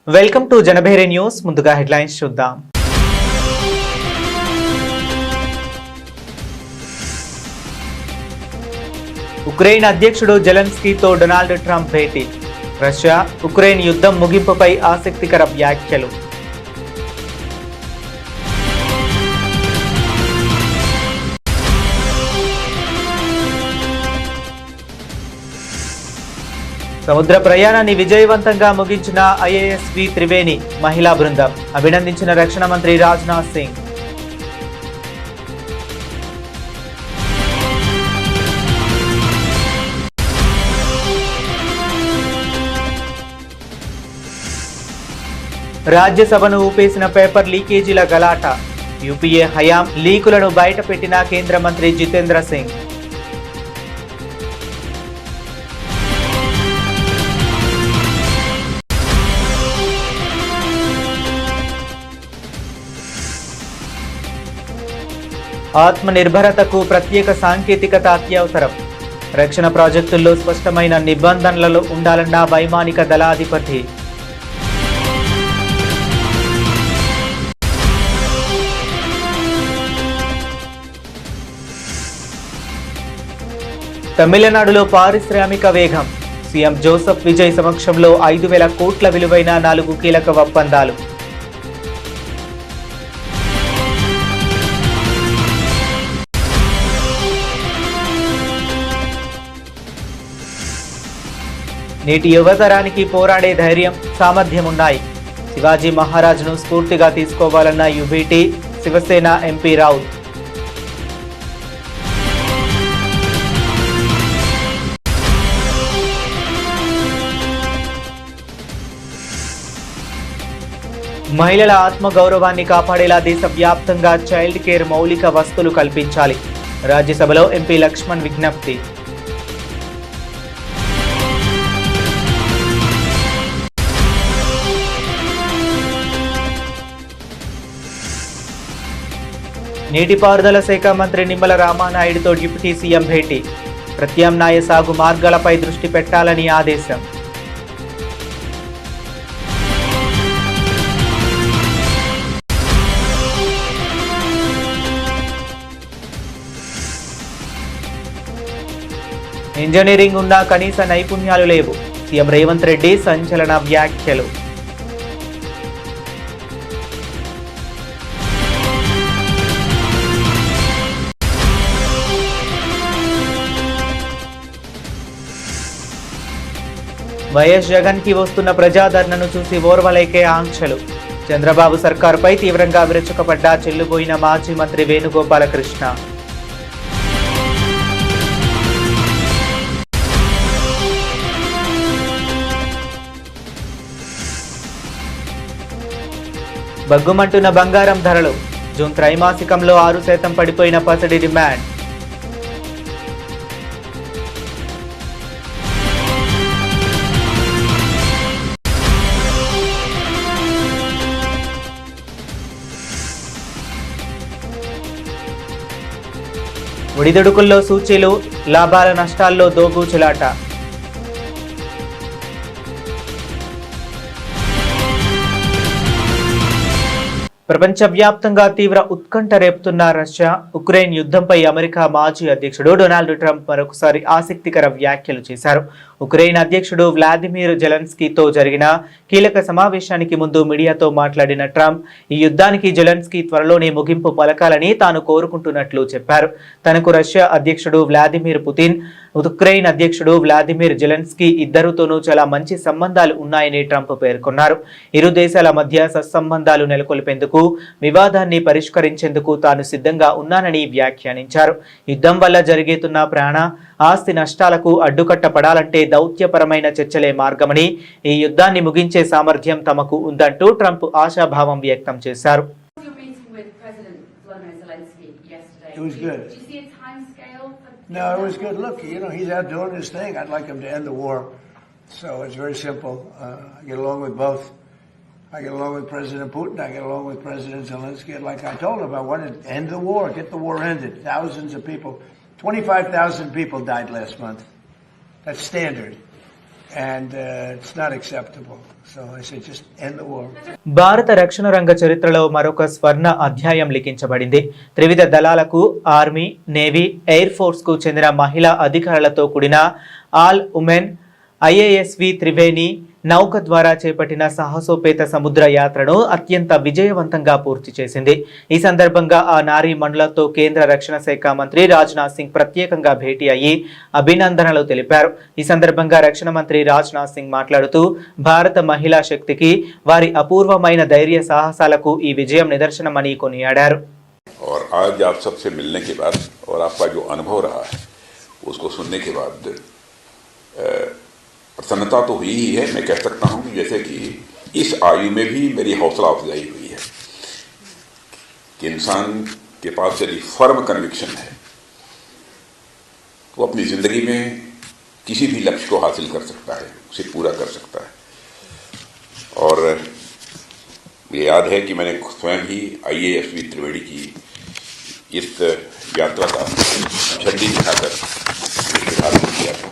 Welcome to Janabheri news. ముందుగా headlines చూద్దాం. Ukraine అధ్యక్షుడు జెలెన్స్కీతో డొనాల్డ్ ట్రంప్ భేటీ. రష్యా ఉక్రెయిన్ యుద్ధం ముగింపుపై ఆసక్తికర వ్యాఖ్యలు. సముద్ర ప్రయాణాన్ని విజయవంతంగా ముగించిన ఐఏఎస్వి త్రివేణి మహిళా బృందం అభినందించిన రక్షణ మంత్రి రాజ్నాథ్ సింగ్. రాజ్యసభను ఊపేసిన పేపర్ లీకేజీల గలాట. యూపీఏ హయాం లీకులను బయటపెట్టిన కేంద్ర మంత్రి జితేంద్ర సింగ్. ఆత్మనిర్భరతకు ప్రత్యేక సాంకేతికత అత్యవసరం. రక్షణ ప్రాజెక్టుల్లో స్పష్టమైన నిబంధనలు ఉండాలన్న వైమానిక దళాధిపతి. తమిళనాడులో పారిశ్రామిక వేగం. సీఎం జోసెఫ్ విజయ్ సమక్షంలో 5,000 కోట్ల విలువైన 4 కీలక ఒప్పందాలు. నేటి యువతరానికి పోరాడే ధైర్యం, సామర్థ్యం ఉన్నాయి. శివాజీ మహారాజ్ను స్ఫూర్తిగా తీసుకోవాలన్న యుబిటి శివసేన ఎంపీ రావుత్. మహిళల ఆత్మగౌరవాన్ని కాపాడేలా దేశవ్యాప్తంగా చైల్డ్ కేర్ మౌలిక వసతులు కల్పించాలి. రాజ్యసభలో ఎంపీ లక్ష్మణ్ విజ్ఞప్తి. నీటిపారుదల శాఖ మంత్రి నిమ్మల రామానాయుడుతో డిప్యూటీ సీఎం భేటీ. ప్రత్యామ్నాయ సాగు మార్గాలపై దృష్టి పెట్టాలని ఆదేశం. ఇంజనీరింగ్ ఉన్న కనీస నైపుణ్యాలు లేవు. సీఎం రేవంత్ రెడ్డి సంచలన వ్యాఖ్యలు. వైఎస్ జగన్ కి వస్తున్న ప్రజాదరణను చూసి ఓర్వలేకే ఆంక్షలు. చంద్రబాబు సర్కారుపై తీవ్రంగా విరుచుకుపడ్డ చెల్లుబోయిన మాజీ మంత్రి వేణుగోపాలకృష్ణ. బగ్గుమంటున్న బంగారం ధరలు. జూన్ త్రైమాసికంలో 6% పడిపోయిన పసిడి డిమాండ్. ఒడిదుడుకుల్లో సూచీలు, లాభాల నష్టాల్లో దోబూచులాట. ప్రపంచవ్యాప్తంగా తీవ్ర ఉత్కంఠ రేపుతున్న రష్యా ఉక్రెయిన్ యుద్ధంపై అమెరికా మాజీ అధ్యక్షుడు డొనాల్డ్ ట్రంప్ మరొకసారి ఆసక్తికర వ్యాఖ్యలు చేశారు. ఉక్రెయిన్ అధ్యక్షుడు వ్లాదిమిర్ జెలెన్స్కీతో జరిగిన కీలక సమావేశానికి ముందు మీడియాతో మాట్లాడిన ట్రంప్ ఈ యుద్ధానికి జెలెన్స్కీ త్వరలోనే ముగింపు పలకాలని తాను కోరుకుంటున్నట్లు చెప్పారు. తనకు రష్యా అధ్యక్షుడు వ్లాదిమిర్ పుతిన్, ఉక్రెయిన్ అధ్యక్షుడు వ్లాదిమిర్ జెలెన్స్కీ ఇద్దరితోనూ చాలా మంచి సంబంధాలు ఉన్నాయని ట్రంప్ పేర్కొన్నారు. ఇరు దేశాల మధ్య సత్సంబంధాలు నెలకొల్పేందుకు, వివాదాన్ని పరిష్కరించేందుకు తాను సిద్ధంగా ఉన్నానని వ్యాఖ్యానించారు. యుద్ధం వల్ల జరుగుతున్న ప్రాణ, ఆస్తి నష్టాలకు అడ్డుకట్ట పడాలంటే దౌత్యపరమైన చర్చలే మార్గమని, ఈ యుద్ధాన్ని ముగించే సామర్థ్యం తమకు ఉందంటూ ట్రంప్ ఆశాభావం వ్యక్తం చేశారు. It was good. Did you see a time scale? No, it was good. Look, he's out doing his thing. I'd like him to end the war. So it's very simple. I get along with both. I get along with President Putin. I get along with President Zelensky. Like I told him, I wanted to end the war, get the war ended. Thousands of people, 25,000 people died last month. That's standard. and it's not acceptable. So I say just end the war. భారత రక్షణ రంగ చరిత్రలో మరొక స్వర్ణ అధ్యాయం లిఖించబడింది. త్రివిధ దళాలకు, army, navy, air force కు చెందిన మహిళా అధికారులతో కూడిన ఆల్ ఉమెన్ IASV త్రివేణి నౌక ద్వారా చేపట్టిన సాహసోపేత సముద్ర యాత్రను అత్యంత విజయవంతంగా పూర్తి చేసింది. ఈ సందర్భంగా ఆ నారీ మణులతో కేంద్ర రక్షణ శాఖ మంత్రి రాజ్నాథ్ సింగ్ ప్రత్యేకంగా భేటీ అయ్యి అభినందనలు తెలిపారు. ఈ సందర్భంగా రక్షణ మంత్రి రాజ్నాథ్ సింగ్ మాట్లాడుతూ భారత మహిళా శక్తికి, వారి అపూర్వమైన ధైర్య సాహసాలకు ఈ విజయం నిదర్శనమని కొనియాడారు. और आज आप सबसे मिलने के बाद और आपका जो अनुभव रहा है उसको सुनने के बाद प्रसन्नता तो हुई ही है। मैं कह सकता हूं कि जैसे कि इस आयु में भी मेरी हौसला अफजाई हुई है कि इंसान के पास यदि फर्म कन्विक्शन है तो अपनी जिंदगी में किसी भी लक्ष्य को हासिल कर सकता है, उसे पूरा कर सकता है। और मुझे याद है कि मैंने स्वयं ही IASV त्रिवेणी की इस यात्रा का झंडी दिखाकर शुभारंभ किया था।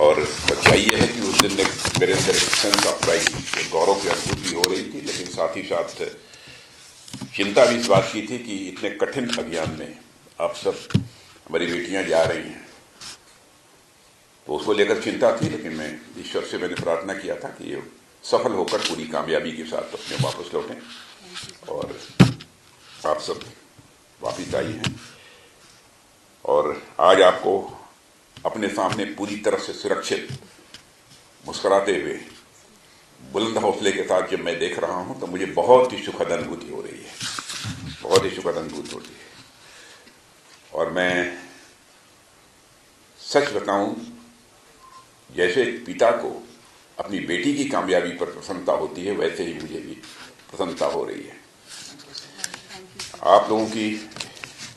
और सच्चाई यह है कि उस दिन मेरे अंदर एक सेंस ऑफ प्राइड, गौरव की अनुभूति हो रही थी, लेकिन साथ ही साथ चिंता भी इस बात की थी कि इतने कठिन अभियान में आप सब हमारी बेटियां जा रही हैं, तो उसको लेकर चिंता थी। लेकिन मैं ईश्वर से मैंने प्रार्थना किया था कि ये सफल होकर पूरी कामयाबी के साथ अपने वापस लौटें, और आप सब वापिस आई हैं और आज आपको अपने सामने पूरी तरह से सुरक्षित मुस्कुराते हुए बुलंद हौसले के साथ जब मैं देख रहा हूं तो मुझे बहुत ही सुखद अनुभूति हो रही है, बहुत ही सुखद अनुभूति हो रही है। और मैं सच बताऊं, जैसे एक पिता को अपनी बेटी की कामयाबी पर प्रसन्नता होती है, वैसे ही मुझे भी प्रसन्नता हो रही है। आप लोगों की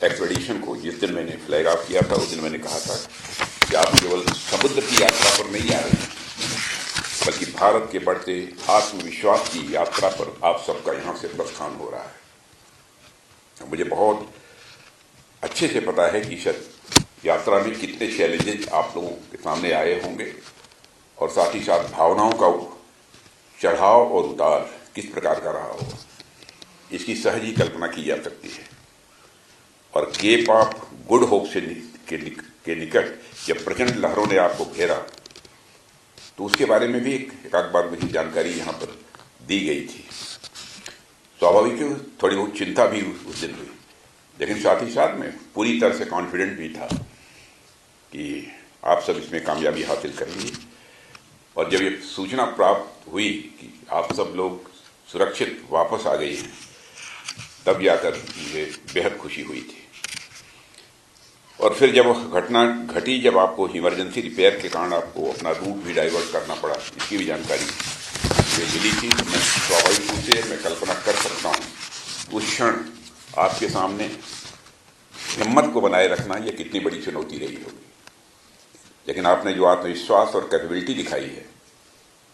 एक्सपेडिशन को जिस दिन मैंने फ्लैग ऑफ किया था उस दिन मैंने कहा था कि आप केवल समुद्र की यात्रा पर नहीं आ रहे हैं, बल्कि भारत के बढ़ते आत्मविश्वास की यात्रा पर आप सबका यहाँ से प्रस्थान हो रहा है। मुझे बहुत अच्छे से पता है कि इस यात्रा में कितने चैलेंजेस आप लोगों के सामने आए होंगे, और साथ ही साथ भावनाओं का चढ़ाव और उतार किस प्रकार का रहा होगा, इसकी सहज ही कल्पना की जा सकती है। और केप ऑफ गुड होप से के निकट जब प्रचंड लहरों ने आपको घेरा तो उसके बारे में भी एक आध बार मुझे जानकारी यहाँ पर दी गई थी। स्वाभाविक थोड़ी बहुत चिंता भी उस दिन हुई, लेकिन साथ ही साथ मैं पूरी तरह से कॉन्फिडेंट भी था कि आप सब इसमें कामयाबी हासिल करेंगे। और जब ये सूचना प्राप्त हुई कि आप सब लोग सुरक्षित वापस आ गए हैं, तब जाकर मुझे बेहद खुशी हुई थी। और फिर जब घटना घटी, जब आपको इमरजेंसी रिपेयर के कारण आपको अपना रूट भी डाइवर्ट करना पड़ा, इसकी भी जानकारी मुझे मिली थी। तो मैं स्वाभाविक रूप से मैं कल्पना कर सकता हूँ उस क्षण आपके सामने हिम्मत को बनाए रखना यह कितनी बड़ी चुनौती रही होगी। लेकिन आपने जो आत्मविश्वास और कैपेबिलिटी दिखाई है,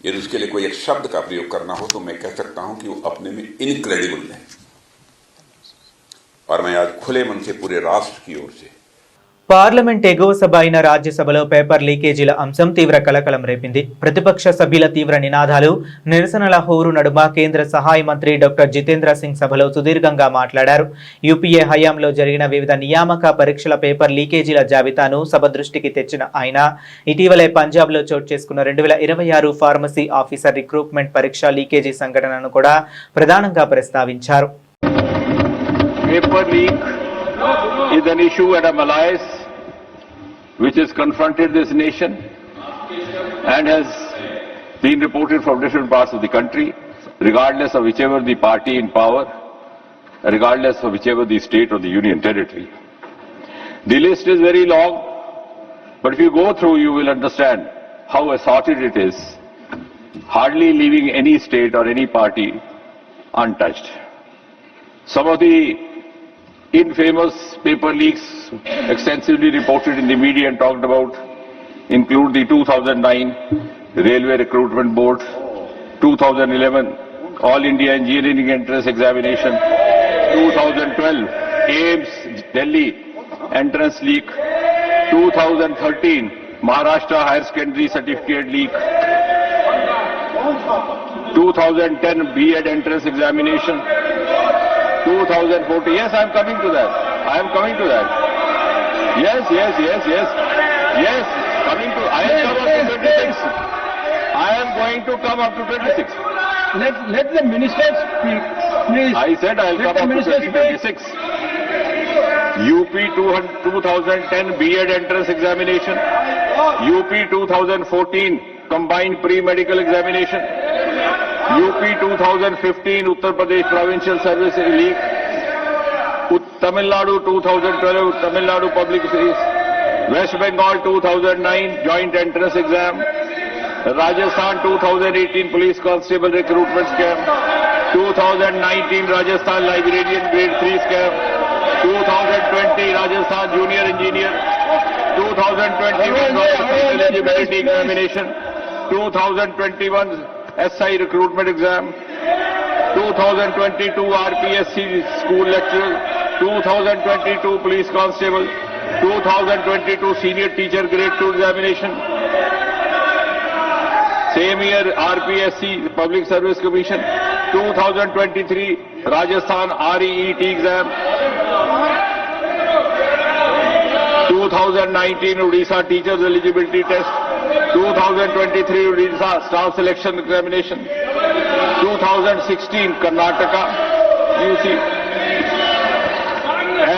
यदि उसके लिए कोई एक शब्द का प्रयोग करना हो तो मैं कह सकता हूं कि वो अपने में इनक्रेडिबल है। और मैं आज खुले मन से पूरे राष्ट्र की ओर से పార్లమెంట్ ఎగువ సభ అయిన రాజ్యసభలో పేపర్ లీకేజీల అంశం తీవ్ర కలకలం రేపింది. ప్రతిపక్ష సభ్యుల తీవ్ర నినాదాలు, నిరసనల హోరు నడుమ కేంద్ర సహాయ మంత్రి డాక్టర్ జితేంద్ర సింగ్ సభలో సుదీర్ఘంగా మాట్లాడారు. యూపీఏ హయాంలో జరిగిన వివిధ నియామక పరీక్షల పేపర్ లీకేజీల జాబితాను సభ దృష్టికి తెచ్చిన ఆయన ఇటీవలే పంజాబ్లో చోటు చేసుకున్న 2026 ఫార్మసీ ఆఫీసర్ రిక్రూట్మెంట్ పరీక్ష లీకేజీ సంఘటనను కూడా ప్రధానంగా ప్రస్తావించారు. is an issue at a malaise which has confronted this nation and has been reported from different parts of the country, regardless of whichever the party in power, regardless of whichever the state or the union territory. The list is very long, but if you go through, you will understand how assorted it is, hardly leaving any state or any party untouched. Some of the infamous paper leaks extensively reported in the media and talked about include the 2009 Railway Recruitment Board, 2011 All India Engineering Entrance Examination, 2012 AIIMS Delhi Entrance Leak, 2013 Maharashtra Higher Secondary Certificate leak, 2010 B.Ed entrance examination, 2014. Yes, I am coming to that. I am coming to that. Yes. Coming to. I am come up to 26. I am going to come up to 26. Let the minister speak, please. I said I will come up to 2026. UP 2010 B.Ed entrance examination, UP 2014 combined pre-medical examination, UP 2015 Uttar Pradesh Provincial Service leak, Tamil Nadu 2012 Tamil Nadu Public Service, West Bengal 2009 joint entrance exam, Rajasthan 2018 Police Constable recruitment scam, 2019 Rajasthan Librarian Grade 3 scam, 2020 Rajasthan Junior Engineer, 2021 Eligibility Examination, 2021 SI Recruitment Exam, 2022 RPSC School Lecturer, 2022 Police Constable, 2022 Senior Teacher Grade 2 Examination, same year RPSC Public Service Commission, 2023 Rajasthan REET exam, 2019 Odisha Teachers Eligibility Test, 2023 Odisha Staff Selection Examination, 2016 Karnataka UC,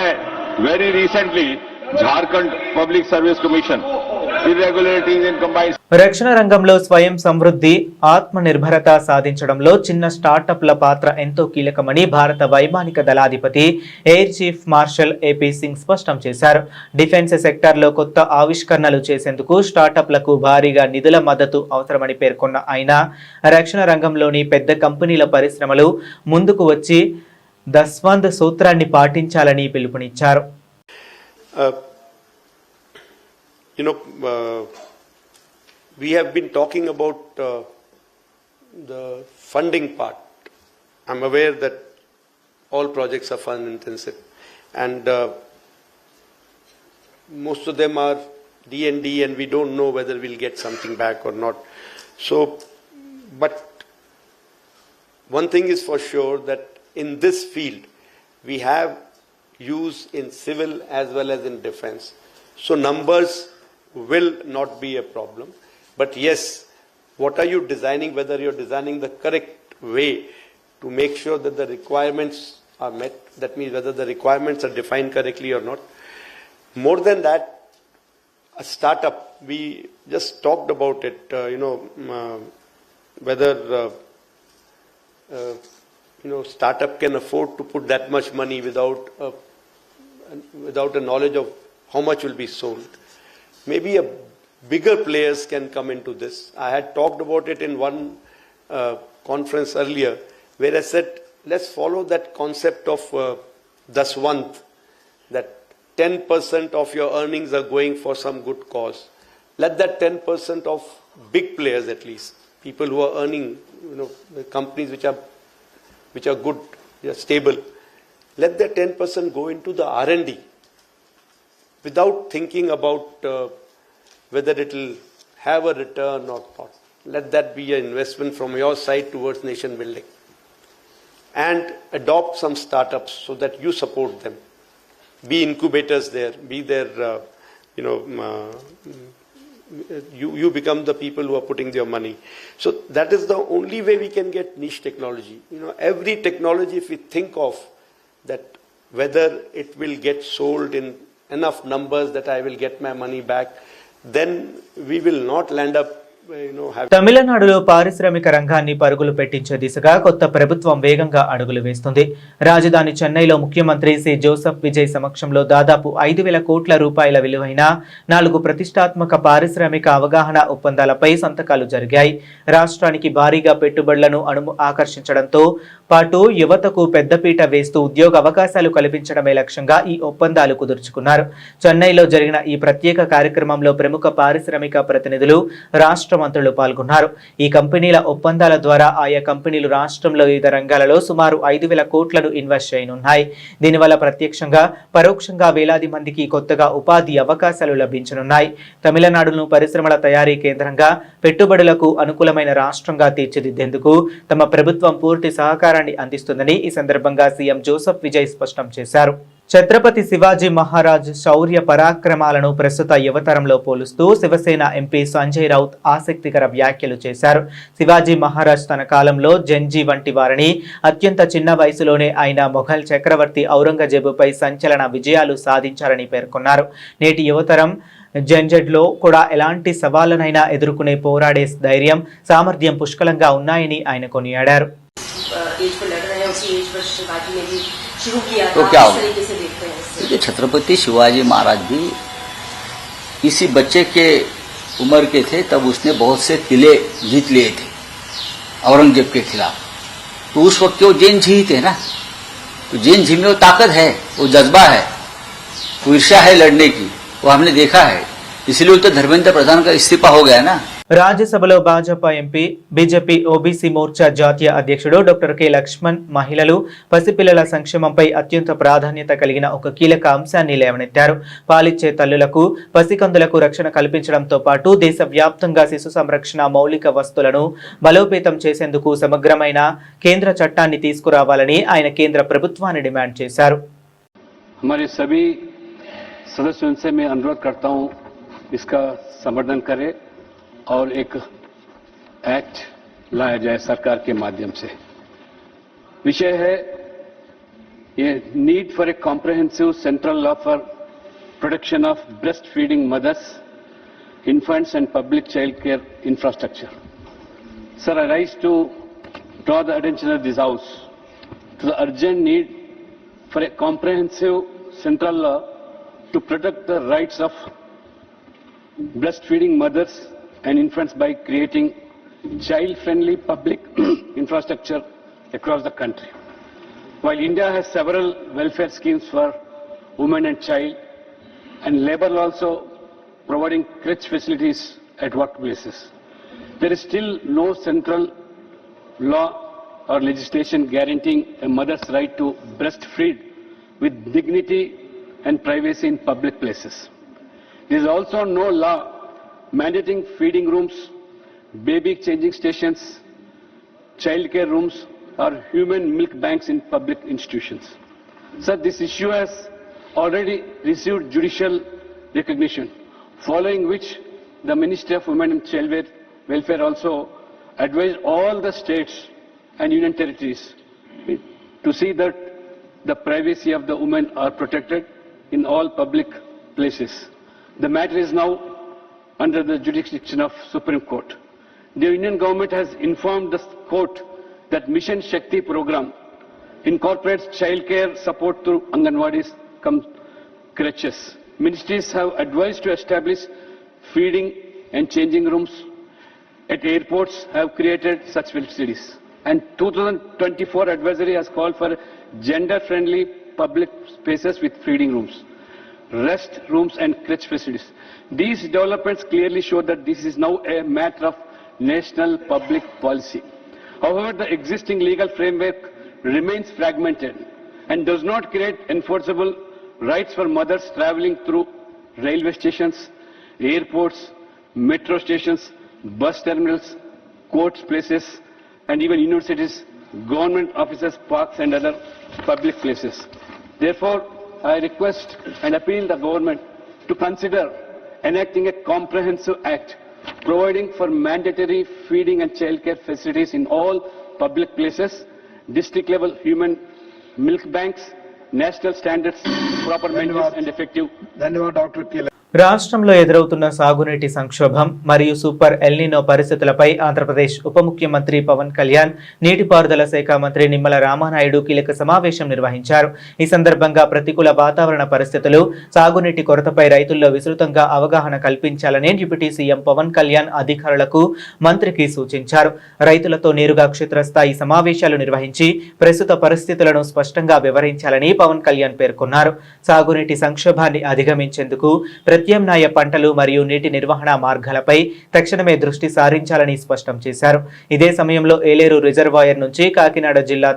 and very recently Jharkhand Public Service Commission, irregularities in combined. రక్షణ రంగంలో స్వయం సమృద్ధి ఆత్మనిర్భరత సాధించడంలో చిన్న స్టార్టప్ల పాత్ర ఎంతో కీలకమని భారత వైమానిక దళాధిపతి air chief marshal AP Singh స్పష్టం చేశారు. డిఫెన్స్ సెక్టార్లో కొత్త ఆవిష్కరణలు చేసేందుకు స్టార్టప్లకు భారీగా నిధుల మద్దతు అవసరమని పేర్కొన్న ఆయన రక్షణ రంగంలోని పెద్ద కంపెనీల పరిశ్రమలు ముందుకు వచ్చి దస్వంద్ సూత్రాన్ని పాటించాలని పిలుపునిచ్చారు. We have been talking about the funding part. I'm aware that all projects are fund intensive, and most of them are D&D, and we don't know whether we'll get something back or not. So, but one thing is for sure, that in this field we have use in civil as well as in defense. So numbers will not be a problem. But yes, what are you designing, whether you're designing the correct way to make sure that the requirements are met, that means whether the requirements are defined correctly or not. More than that, a startup, we just talked about it, whether startup can afford to put that much money without a knowledge of how much will be sold. Maybe a bigger players can come into this. I had talked about it in one conference earlier, where I said, let's follow that concept of Daswant, that 10% of your earnings are going for some good cause. Let that 10% of big players, at least, people who are earning, companies which are good, they are stable, let that 10% go into the R&D without thinking about whether it will have a return or not. Let that be an investment from your side towards nation building. And adopt some startups so that you support them. Be incubators there, be there, you become the people who are putting their money. So that is the only way we can get niche technology. Every technology, if we think of that, whether it will get sold in enough numbers that I will get my money back, then we will not land up తమిళనాడులో పారిశ్రామిక రంగాన్ని పరుగులు పెట్టించే దిశగా కొత్త ప్రభుత్వం వేగంగా అడుగులు వేస్తుంది. రాజధాని చెన్నైలో ముఖ్యమంత్రి సి జోసెఫ్ విజయ్ సమక్షంలో దాదాపు 5,000 కోట్ల రూపాయల విలువైన 4 ప్రతిష్టాత్మక పారిశ్రామిక అవగాహన ఒప్పందాలపై సంతకాలు జరిగాయి. రాష్ట్రానికి భారీగా పెట్టుబడులను ఆకర్షించడంతో పాటు యువతకు పెద్దపీట వేస్తూ ఉద్యోగ అవకాశాలు కల్పించడమే లక్ష్యంగా ఈ ఒప్పందాలు కుదుర్చుకున్నారు. చెన్నైలో జరిగిన ఈ ప్రత్యేక కార్యక్రమంలో ప్రముఖ పారిశ్రామిక ప్రతినిధులు, రాష్ట్ర మంత్రులు పాల్గొన్నారు. ఈ కంపెనీల ఒప్పందాల ద్వారా ఆయా కంపెనీలు రాష్ట్రంలో వివిధ రంగాలలో సుమారు 5,000 కోట్లను ఇన్వెస్ట్ చేయనున్నాయి. దీనివల్ల ప్రత్యక్షంగా పరోక్షంగా వేలాది మందికి కొత్తగా ఉపాధి అవకాశాలు లభించనున్నాయి. తమిళనాడును పరిశ్రమల తయారీ కేంద్రంగా, పెట్టుబడులకు అనుకూలమైన రాష్ట్రంగా తీర్చిదిద్దేందుకు తమ ప్రభుత్వం పూర్తి సహకారాన్ని అందిస్తుందని ఈ సందర్భంగా సీఎం జోసెఫ్ విజయ్ స్పష్టం చేశారు. ఛత్రపతి శివాజీ మహారాజ్ శౌర్య పరాక్రమాలను ప్రస్తుత యువతరంలో పోలుస్తూ శివసేన ఎంపీ సంజయ్ రౌత్ ఆసక్తికర వ్యాఖ్యలు చేశారు. శివాజీ మహారాజ్ తన కాలంలో జంజీ వంటి వారిని అత్యంత చిన్న వయసులోనే ఆయన మొఘల్ చక్రవర్తి ఔరంగజేబుపై సంచలన విజయాలు సాధించారని పేర్కొన్నారు. నేటి యువతరం జంజడ్లో కూడా ఎలాంటి సవాళ్లనైనా ఎదుర్కొనే పోరాడే ధైర్యం, సామర్థ్యం పుష్కలంగా ఉన్నాయని ఆయన కొనియాడారు. तो क्या होगा? देखिए, छत्रपति शिवाजी महाराज भी इसी बच्चे के उम्र के थे तब उसने बहुत से किले जीत लिए थे औरंगजेब के खिलाफ. तो उस वक्त वो जैन झी थे ना, तो जैन झी में वो ताकत है, वो जज्बा है, वो ईर्ष्या है लड़ने की, वो हमने देखा है. इसलिए तो धर्मेंद्र प्रधान का इस्तीफा हो गया ना. రాజ్యసభలో Bhajapa MP, BJP OBC Morcha జాతీయ అధ్యక్షుడు డాక్టర్ కె లక్ష్మణ్ మహిళలు, పసిపిల్లల సంక్షేమంపై అత్యంత ప్రాధాన్యత కలిగిన ఒక కీలక అంశాన్ని లేవనెత్తారు. పాలిచ్చే తల్లులకు, పసికందులకు రక్షణ కల్పించడంతో పాటు దేశవ్యాప్తంగా శిశు సంరక్షణ మౌలిక వస్తువులను బలోపేతం చేసేందుకు సమగ్రమైన కేంద్ర చట్టాన్ని తీసుకురావాలని ఆయన కేంద్ర ప్రభుత్వాన్ని డిమాండ్ చేశారు. हमारे सभी सदस्यों से मैं अनुरोध करता हूं इसका समर्थन करें और एक एक्ट लाया जाए सरकार के माध्यम से. विषय है ये need for a comprehensive central law for protection of breast feeding mother's, infants and public child care infrastructure. Sir, I rise to draw the attention of this House to the urgent need for a comprehensive central law to protect the rights of breastfeeding mothers and infants by creating child-friendly public infrastructure across the country. While India has several welfare schemes for women and child, and labor also providing crèche facilities at workplaces, there is still no central law or legislation guaranteeing a mother's right to breastfeed with dignity and privacy in public places. There is also no law mandating feeding rooms, baby changing stations, child care rooms or human milk banks in public institutions. Sir, this issue has already received judicial recognition, following which the Ministry of Women and Child Welfare also advised all the states and union territories to see that the privacy of the women are protected in all public places. The matter is now under the jurisdiction of Supreme Court. The Union government has informed the court that Mission Shakti program incorporates child care support through Anganwadis cum creches. Ministries have advised to establish feeding and changing rooms at airports, have created such facilities. And 2024 advisory has called for gender-friendly public spaces with feeding rooms, rest rooms and crèche facilities. These developments clearly show that this is now a matter of national public policy. However, the existing legal framework remains fragmented and does not create enforceable rights for mothers traveling through railway stations, airports, metro stations, bus terminals, court places, and even universities, government offices, parks and other public places. Therefore, I request and appeal the government to consider enacting a comprehensive act providing for mandatory feeding and childcare facilities in all public places, district level human milk banks, national standards, proper maintenance and effective. రాష్ట్రంలో ఎదురవుతున్న సాగునీటి సంక్షోభం మరియు super El Niño పరిస్థితులపై ఆంధ్రప్రదేశ్ ఉప ముఖ్యమంత్రి పవన్ కళ్యాణ్, నీటిపారుదల శాఖ మంత్రి నిమ్మల రామానాయుడు కీలక సమావేశం నిర్వహించారు. ఈ సందర్భంగా ప్రతికూల వాతావరణ పరిస్థితులు, సాగునీటి కొరతపై రైతుల్లో విస్తృతంగా అవగాహన కల్పించాలని డిప్యూటీ సీఎం పవన్ కళ్యాణ్ అధికారులకు, మంత్రికి సూచించారు. రైతులతో నేరుగా క్షేత్రస్థాయి సమావేశాలు నిర్వహించి ప్రస్తుత పరిస్థితులను స్పష్టంగా వివరించాలని పవన్ కళ్యాణ్ పేర్కొన్నారు. సాగునీటి సంక్షోభాన్ని అధిగమించేందుకు ప్రత్యేక ప్రత్యామ్నాయ పంటలు మరియు నీటి నిర్వహణ మార్గాలపై తక్షణమే దృష్టి సారించాలని స్పష్టం చేశారు. ఇదే సమయంలో ఏలేరు రిజర్వాయర్ నుంచి కాకినాడ జిల్లా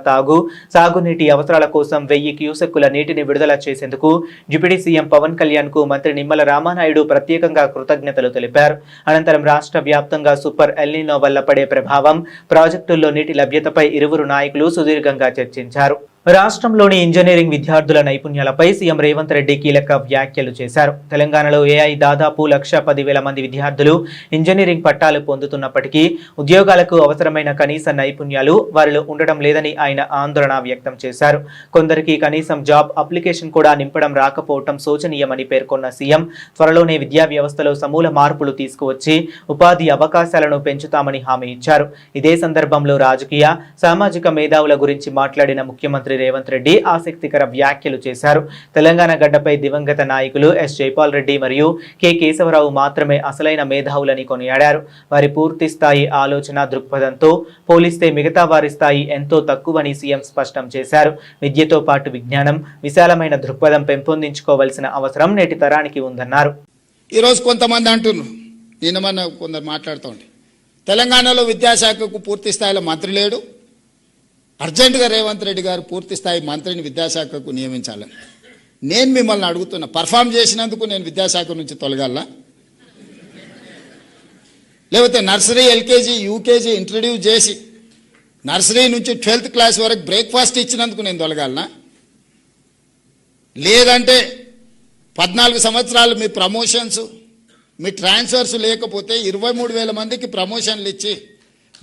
సాగునీటి అవసరాల కోసం 1000 క్యూసెక్కుల నీటిని విడుదల చేసేందుకు డిప్యూటీ సీఎం పవన్ కళ్యాణ్ కు మంత్రి నిమ్మల రామానాయుడు ప్రత్యేకంగా కృతజ్ఞతలు తెలిపారు. అనంతరం రాష్ట్ర వ్యాప్తంగా సూపర్ ఎల్నినో వల్ల పడే ప్రభావం, ప్రాజెక్టుల్లో నీటి లభ్యతపై ఇరువురు నాయకులు సుదీర్ఘంగా చర్చించారు. రాష్ట్రంలోని ఇంజనీరింగ్ విద్యార్థుల నైపుణ్యాలపై సీఎం రేవంత్ రెడ్డి కీలక వ్యాఖ్యలు చేశారు. తెలంగాణలో ఏఐ దాదాపు 1,10,000 మంది విద్యార్థులు ఇంజనీరింగ్ పట్టాలు పొందుతున్నప్పటికీ ఉద్యోగాలకు అవసరమైన కనీస నైపుణ్యాలు వారిలో ఉండడం లేదని ఆయన ఆందోళన వ్యక్తం చేశారు. కొందరికి కనీసం జాబ్ అప్లికేషన్ కూడా నింపడం రాకపోవడం శోచనీయమని పేర్కొన్న సీఎం త్వరలోనే విద్యా వ్యవస్థలో సమూల మార్పులు తీసుకువచ్చి ఉపాధి అవకాశాలను పెంచుతామని హామీ ఇచ్చారు. ఇదే సందర్భంలో రాజకీయ, సామాజిక మేధావుల గురించి మాట్లాడిన ముఖ్యమంత్రి రేవంత్ రెడ్డి ఆసక్తికర వ్యాఖ్యలు చేశారు. తెలంగాణ గడ్డపై దివంగత నాయకులు ఎస్ జైపాల్ రెడ్డి మరియు కె కేశవరావు మాత్రమే అసలైన మేధావులని కొనియాడారు. వారి పూర్తి స్థాయి ఆలోచన దృక్పథంతో పోలిస్తే మిగతా వారి స్థాయి ఎంతో తక్కువని సీఎం స్పష్టం చేశారు. విద్యతో పాటు విజ్ఞానం, విశాలమైన దృక్పథం పెంపొందించుకోవాల్సిన అవసరం నేటి తరానికి ఉందన్నారు. ఈరోజు కొంతమంది అంటున్నారు, నిన్న కొందరు మాట్లాడుతూ ఉంటే తెలంగాణలో విద్యాశాఖకు పూర్తి స్థాయిలో మంత్రి లేడు, అర్జెంటుగా రేవంత్ రెడ్డి గారు పూర్తి స్థాయి మంత్రిని విద్యాశాఖకు నియమించాలని. నేను మిమ్మల్ని అడుగుతున్నా, పర్ఫామ్ చేసినందుకు నేను విద్యాశాఖ నుంచి తొలగాల? లేకపోతే నర్సరీ, ఎల్కేజీ, యూకేజీ ఇంట్రడ్యూస్ చేసి నర్సరీ నుంచి 12th క్లాస్ వరకు బ్రేక్ఫాస్ట్ ఇచ్చినందుకు నేను తొలగాలనా? లేదంటే 14 సంవత్సరాలు మీ ప్రమోషన్స్, మీ ట్రాన్స్ఫర్స్ లేకపోతే 23,000 మందికి ప్రమోషన్లు ఇచ్చి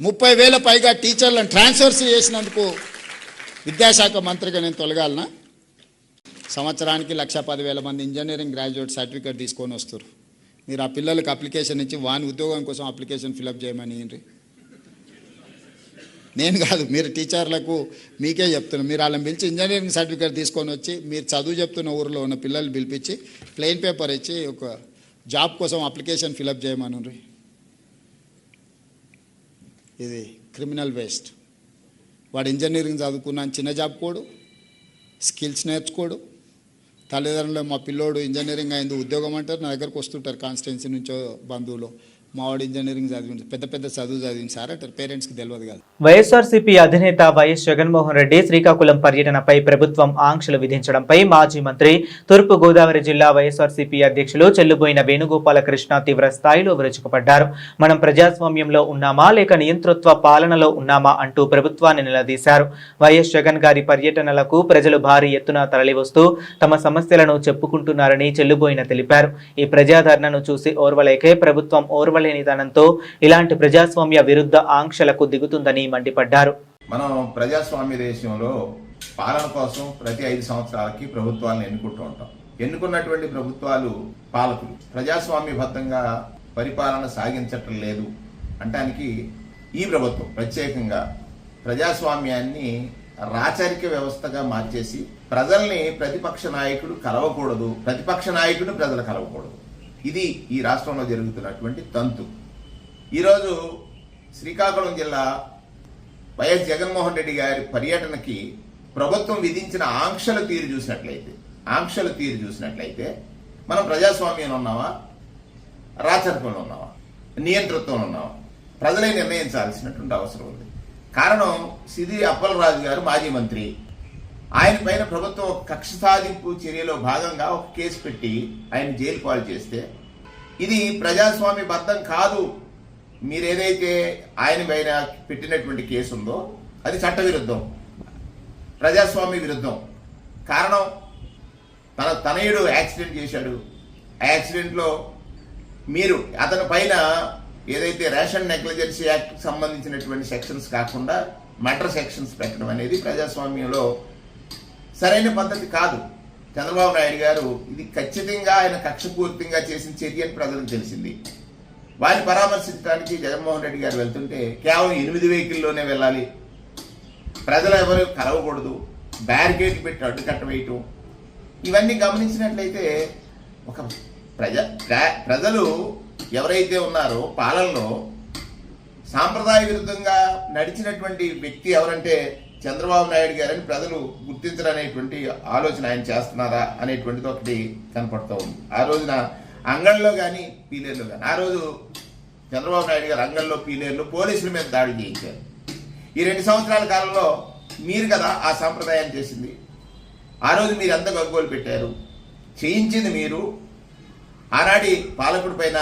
30,000 పైగా టీచర్లను ట్రాన్స్ఫర్స్ చేసినందుకు విద్యాశాఖ మంత్రిగా నేను తొలగాలనా? సంవత్సరానికి 1,10,000 మంది ఇంజనీరింగ్ గ్రాడ్యుయేట్ సర్టిఫికేట్ తీసుకొని వస్తారు. మీరు ఆ పిల్లలకు అప్లికేషన్ ఇచ్చి వాని ఉద్యోగం కోసం అప్లికేషన్ ఫిలప్ చేయమని నేను కాదు, మీరు టీచర్లకు మీకే చెప్తున్నాను. మీరు వాళ్ళని పిలిచి ఇంజనీరింగ్ సర్టిఫికేట్ తీసుకొని వచ్చి మీరు చదువు చెప్తున్న ఊరిలో ఉన్న పిల్లల్ని పిలిపించి ప్లెయిన్ పేపర్ ఇచ్చి ఒక జాబ్ కోసం అప్లికేషన్ ఫిలప్ చేయమని. ఇది క్రిమినల్ వేస్ట్. వాడు ఇంజనీరింగ్ చదువుకున్నాను చిన్న జాబ్ కోడు, స్కిల్స్ నేర్చుకోడు. తల్లిదండ్రులు మా పిల్లోడు ఇంజనీరింగ్ అయింది ఉద్యోగం అంటారు, నా దగ్గరకు వస్తుంటారు కాన్స్టిట్యున్సీ నుంచో బంధువులు, మావాడు ఇంజనీరింగ్ చదివింది, పెద్ద చదువు చదివింది సార్ అంటారు. పేరెంట్స్కి తెలియదు కాదు. వైఎస్ఆర్సీపీ అధినేత వైఎస్ జగన్మోహన్ రెడ్డి శ్రీకాకుళం పర్యటనపై ప్రభుత్వం ఆంక్షలు విధించడంపై మాజీ మంత్రి, తూర్పు గోదావరి జిల్లా వైఎస్ఆర్సీపీ అధ్యక్షులు చెల్లుబోయిన వేణుగోపాలకృష్ణ తీవ్ర స్థాయిలో విరుచుకుపడ్డారు. మనం ప్రజాస్వామ్యంలో ఉన్నామా లేక నియంతృత్వ పాలనలో ఉన్నామా అంటూ ప్రభుత్వాన్ని నిలదీశారు. వైఎస్ జగన్ గారి పర్యటనలకు ప్రజలు భారీ ఎత్తున తరలివస్తూ తమ సమస్యలను చెప్పుకుంటున్నారని చెల్లుబోయిన తెలిపారు. ఈ ప్రజాదరణను చూసి ఓర్వలేకే ప్రభుత్వం ఓర్వలేనితనంతో ఇలాంటి ప్రజాస్వామ్య విరుద్ధ ఆంక్షలకు దిగుతుందని మండిపడ్డారు. మనం ప్రజాస్వామ్య దేశంలో పాలన కోసం ప్రతి 5 సంవత్సరాలకి ప్రభుత్వాలను ఎన్నుకుంటూ ఉంటాం. ఎన్నుకున్నటువంటి ప్రభుత్వాలు పాలకులు ప్రజాస్వామ్యబద్ధంగా పరిపాలన సాగించటం లేదు అంటానికి ఈ ప్రభుత్వం ప్రత్యేకంగా ప్రజాస్వామ్యాన్ని రాచరిక వ్యవస్థగా మార్చేసి ప్రజల్ని ప్రతిపక్ష నాయకుడు కలవకూడదు, ప్రతిపక్ష నాయకుడు ప్రజలు కలవకూడదు. ఇది ఈ రాష్ట్రంలో జరుగుతున్నటువంటి తంతు. ఈరోజు శ్రీకాకుళం జిల్లా వైఎస్ జగన్మోహన్ రెడ్డి గారి పర్యటనకి ప్రభుత్వం విధించిన ఆంక్షల తీరు చూసినట్లయితే మనం ప్రజాస్వామ్యంలో ఉన్నామా, రాచరికంలో ఉన్నామా, నియంతృత్వంలో ఉన్నామా, ప్రజలే నిర్ణయించాల్సినటువంటి అవసరం ఉంది. కారణం సిది అప్పలరాజు గారు మాజీ మంత్రి, ఆయన పైన ప్రభుత్వం కక్ష సాధింపు చర్యలో భాగంగా ఒక కేసు పెట్టి ఆయన జైలు పాలు చేస్తే ఇది ప్రజాస్వామ్యబద్ధం కాదు. మీరేదైతే ఆయన పైన పెట్టినటువంటి కేసు ఉందో అది చట్టవిరుద్ధం, ప్రజాస్వామ్య విరుద్ధం. కారణం తన తనయుడు యాక్సిడెంట్ చేశాడు. ఆ యాక్సిడెంట్లో మీరు అతని పైన ఏదైతే రేషన్ నెగ్లిజెన్సీ యాక్ట్ సంబంధించినటువంటి సెక్షన్స్ కాకుండా మర్డర్ సెక్షన్స్ పెట్టడం అనేది ప్రజాస్వామ్యంలో సరైన పద్ధతి కాదు. చంద్రబాబు నాయుడు గారు ఇది ఖచ్చితంగా ఆయన కక్షపూర్తిగా చేసిన చర్య అని ప్రజలకు తెలిసింది. వారిని పరామర్శించడానికి జగన్మోహన్ రెడ్డి గారు వెళ్తుంటే కేవలం 8 వెహికల్లోనే వెళ్ళాలి, ప్రజలు ఎవరు కలవకూడదు, బ్యారికేడ్ పెట్టి అడ్డుకట్ట వేయటం, ఇవన్నీ గమనించినట్లయితే ఒక ప్రజలు ఎవరైతే ఉన్నారో పాలనలో సాంప్రదాయ విరుద్ధంగా నడిచినటువంటి వ్యక్తి ఎవరంటే చంద్రబాబు నాయుడు గారని ప్రజలు గుర్తించరనేటువంటి ఆలోచన ఆయన చేస్తున్నారా అనేటువంటిది ఒకటి కనపడుతూ ఉంది. ఆ రోజున అంగళ్ళలో కానీ పీలేరులో కానీ. ఆ రోజు చంద్రబాబు నాయుడు గారు అంగళ్ళలో పీలేరులో పోలీసుల మీద దాడి చేయించారు. ఈ 2 సంవత్సరాల కాలంలో మీరు కదా ఆ సాంప్రదాయాన్ని చేసింది. ఆ రోజు మీరు ఎంత గగ్గోలు పెట్టారు, చేయించింది మీరు. ఆనాటి పాలకుడి పైన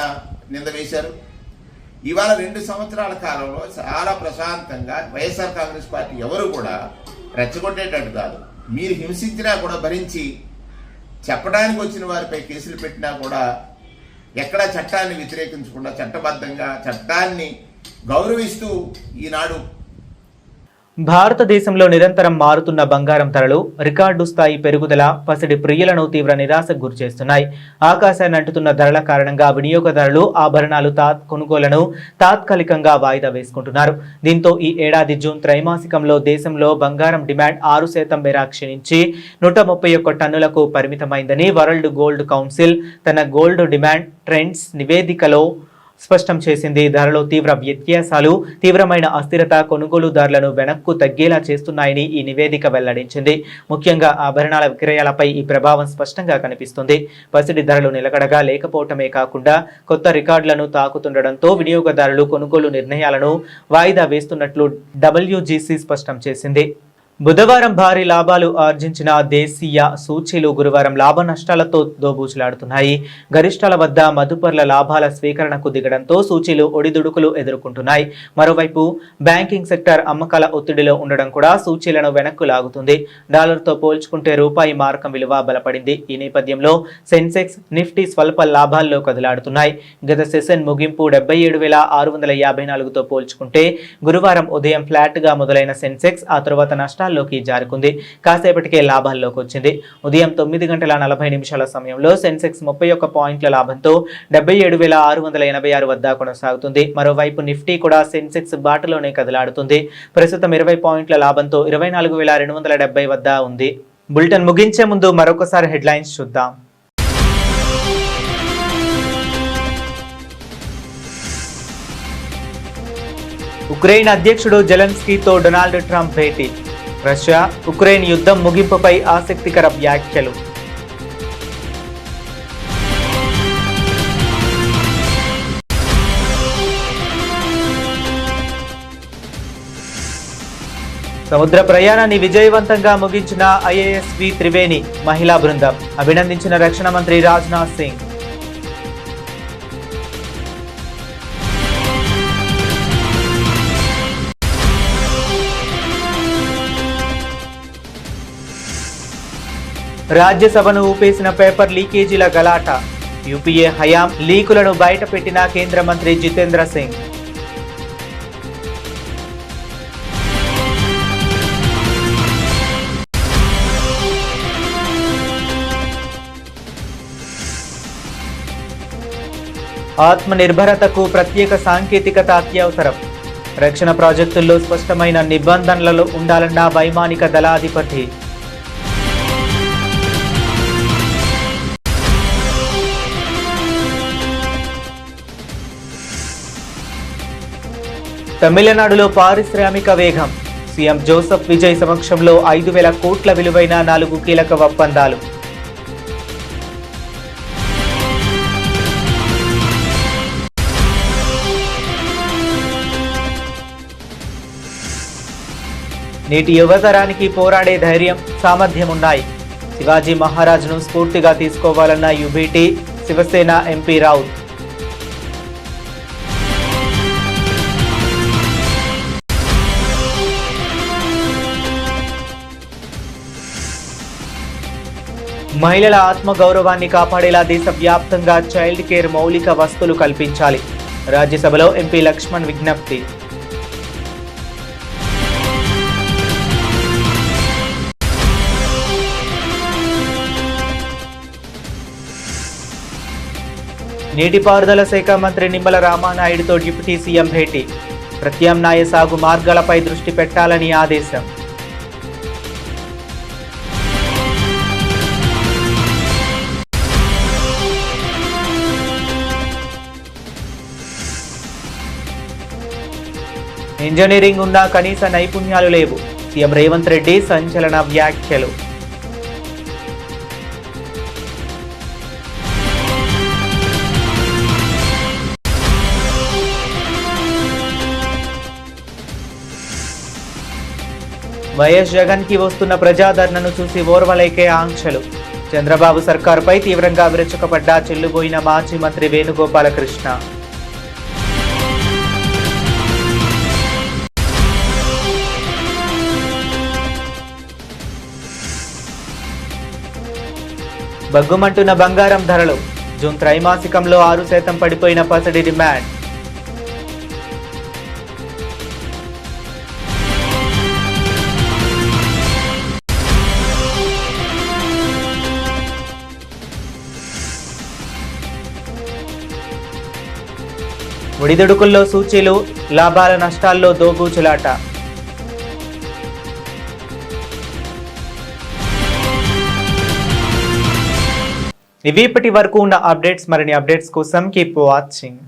నింద వేశారు. ఇవాళ 2 సంవత్సరాల కాలంలో చాలా ప్రశాంతంగా వైఎస్ఆర్ కాంగ్రెస్ పార్టీ ఎవరు కూడా రెచ్చగొట్టేటట్టు కాదు. మీరు హింసించినా కూడా భరించి చెప్పడానికి వచ్చిన వారిపై కేసులు పెట్టినా కూడా ఎక్కడా చట్టాన్ని వ్యతిరేకించకుండా చట్టబద్ధంగా చట్టాన్ని గౌరవిస్తూ ఈనాడు భారతదేశంలో నిరంతరం మారుతున్న బంగారం ధరలు రికార్డు స్థాయి పెరుగుదల పసిడి ప్రియులను తీవ్ర నిరాశకు గురిచేస్తున్నాయి. ఆకాశాన్ని అంటుతున్న ధరల కారణంగా వినియోగదారులు ఆభరణాలు కొనుగోలను తాత్కాలికంగా వాయిదా వేసుకుంటున్నారు. దీంతో ఈ ఏడాది జూన్ త్రైమాసికంలో దేశంలో బంగారం డిమాండ్ 6% మేర క్షీణించి 131 టన్నులకు పరిమితమైందని వరల్డ్ గోల్డ్ కౌన్సిల్ తన గోల్డ్ డిమాండ్ ట్రెండ్స్ నివేదికలో స్పష్టం చేసింది. ధరలో తీవ్ర వ్యత్యాసాలు తీవ్రమైన అస్థిరత కొనుగోలుదారులను వెనక్కు తగ్గేలా చేస్తున్నాయని ఈ నివేదిక వెల్లడించింది. ముఖ్యంగా ఆభరణాల విక్రయాలపై ఈ ప్రభావం స్పష్టంగా కనిపిస్తుంది. పసిడి ధరలు నిలకడగా లేకపోవటమే కాకుండా కొత్త రికార్డులను తాకుతుండటంతో వినియోగదారులు కొనుగోలు నిర్ణయాలను వాయిదా వేస్తున్నట్లు WGC స్పష్టం చేసింది. బుధవారం భారీ లాభాలు ఆర్జించిన దేశీయ సూచీలు గురువారం లాభ నష్టాలతో దోబూచులాడుతున్నాయి. గరిష్టాల వద్ద మదుపర్ల లాభాల స్వీకరణకు దిగడంతో సూచీలు ఒడిదుడుకులు ఎదుర్కొంటున్నాయి. మరోవైపు బ్యాంకింగ్ సెక్టర్ అమ్మకాల ఒత్తిడిలో ఉండడం కూడా సూచీలను వెనక్కు లాగుతుంది. డాలర్తో పోల్చుకుంటే రూపాయి మారకం విలువ బలపడింది. ఈ నేపథ్యంలో సెన్సెక్స్, నిఫ్టీ స్వల్ప లాభాల్లో కదలాడుతున్నాయి. గత సెషన్ ముగింపు 77,654తో పోల్చుకుంటే గురువారం ఉదయం ఫ్లాట్ గా మొదలైన సెన్సెక్స్ ఆ తర్వాత నష్టాల్లోకి జారుకుంది. కాసేపటికే లాభాల్లోకి వచ్చింది. ఉదయం 9:40 సమయంలో సెన్సెక్స్ 31 పాయింట్ల లాభంతో 77,686 వద్ద కొనసాగుతుంది. మరోవైపు నిఫ్టీ కూడా సెన్సెక్స్ బాటలోనే కదలాడుతుంది. ప్రస్తుతం 20 పాయింట్ల లాభంతో 24,270 వద్ద ఉంది. బులెటిన్ ముగించే ముందు మరొకసారి హెడ్లైన్స్ చూద్దాం. ఉక్రెయిన్ అధ్యక్షుడు జెలెన్స్కీతో డొనాల్డ్ ట్రంప్ భేటీ. రష్యా ఉక్రెయిన్ యుద్ధం ముగింపుపై ఆసక్తికర వ్యాఖ్యలు. సముద్ర ప్రయాణాన్ని విజయవంతంగా ముగించిన IASV త్రివేణి మహిళా బృందం అభినందించిన రక్షణ మంత్రి రాజ్నాథ్ సింగ్. రాజ్యసభను ఊపేసిన పేపర్ లీకేజీల గలాట. యూపీఏ హయాం లీకులను బయటపెట్టిన కేంద్ర మంత్రి జితేంద్ర సింగ్. ఆత్మనిర్భరతకు ప్రత్యేక సాంకేతికత అత్యవసరం. రక్షణ ప్రాజెక్టుల్లో స్పష్టమైన నిబంధనలు ఉండాలన్న వైమానిక దళాధిపతి. తమిళనాడులో పారిశ్రామిక వేగం. సీఎం జోసెఫ్ విజయ్ సమక్షంలో 5,000 కోట్ల విలువైన 4 కీలక ఒప్పందాలు. నేటి యువతరానికి పోరాడే ధైర్యం, సామర్థ్యం ఉన్నాయి. శివాజీ మహారాజ్ను స్ఫూర్తిగా తీసుకోవాలన్న యుబిటి శివసేన ఎంపీ రావుత్. మహిళల ఆత్మగౌరవాన్ని కాపాడేలా దేశవ్యాప్తంగా చైల్డ్ కేర్ మౌలిక వసతులు కల్పించాలి. రాజ్యసభలో ఎంపీ లక్ష్మణ్ విజ్ఞప్తి. నీటిపారుదల శాఖ మంత్రి నిమ్మల రామానాయుడుతో డిప్యూటీ సీఎం భేటీ. ప్రత్యామ్నాయ సాగు మార్గాలపై దృష్టి పెట్టాలని ఆదేశం. ఇంజనీరింగ్ ఉన్న కనీస నైపుణ్యాలు లేవు. సీఎం రేవంత్ రెడ్డి సంచలన వ్యాఖ్యలు. వైఎస్ జగన్ కి వస్తున్న ప్రజాదరణను చూసి ఓర్వలేకే ఆంక్షలు. చంద్రబాబు సర్కారుపై తీవ్రంగా విరుచుకుపడ్డ చెల్లుబోయిన మాజీ మంత్రి వేణుగోపాలకృష్ణ. బగ్గుమంటున్న బంగారం ధరలు. జూన్ త్రైమాసికంలో 6% పడిపోయిన పసిడి డిమాండ్. ఒడిదుడుకుల్లో సూచీలు, లాభాల నష్టాల్లో దోబూచులాట. ఇవి ఇప్పటి వరకు ఉన్న అప్డేట్స్. మరిన్ని అప్డేట్స్ కోసం కీప్ వాచింగ్.